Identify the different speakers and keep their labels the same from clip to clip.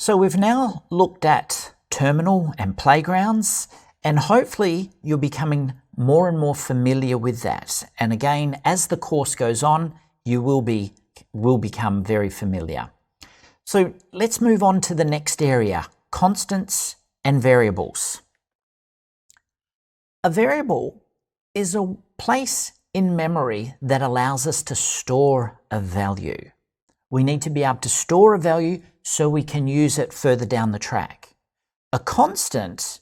Speaker 1: So we've now looked at terminal and playgrounds, and hopefully you're becoming more and more familiar with that. And again, as the course goes on, you will become very familiar. So let's move on to the next area, constants and variables. A variable is a place in memory that allows us to store a value. We need to be able to store a value so we can use it further down the track. A constant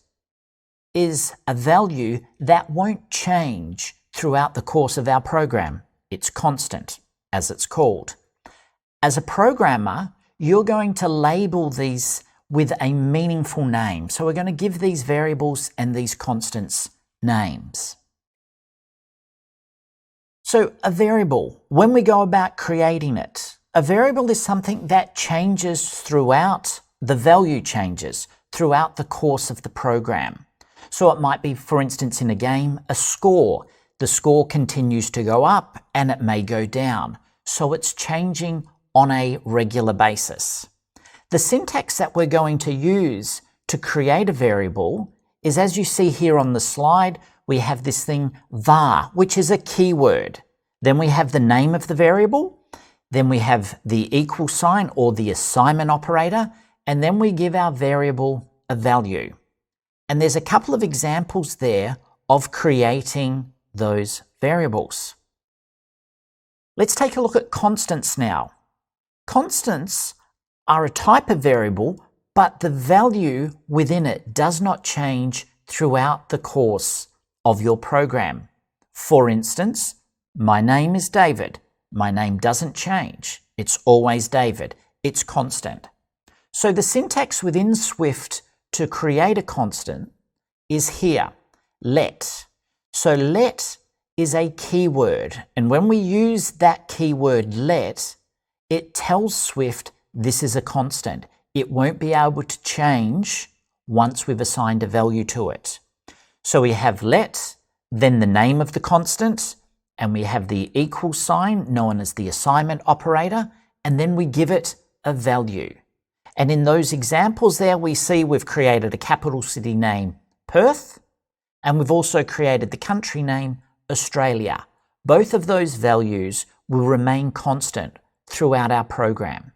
Speaker 1: is a value that won't change throughout the course of our program. It's constant, as it's called. As a programmer, you're going to label these with a meaningful name. So we're going to give these variables and these constants names. So a variable, when we go about creating it, a variable is something that changes throughout, the value changes throughout the course of the program. So it might be, for instance, in a game, a score. The score continues to go up and it may go down. So it's changing on a regular basis. The syntax that we're going to use to create a variable is, as you see here on the slide, we have this thing var, which is a keyword. Then we have the name of the variable. Then we have the equal sign or the assignment operator, and then we give our variable a value. And there's a couple of examples there of creating those variables. Let's take a look at constants now. Constants are a type of variable, but the value within it does not change throughout the course of your program. For instance, my name is David. My name doesn't change. It's always David. It's constant. So the syntax within Swift to create a constant is here, let. So let is a keyword. And when we use that keyword let, it tells Swift this is a constant. It won't be able to change once we've assigned a value to it. So we have let, then the name of the constant, and we have the equal sign known as the assignment operator, and then we give it a value. And in those examples there, we see we've created a capital city name, Perth, and we've also created the country name, Australia. Both of those values will remain constant throughout our program.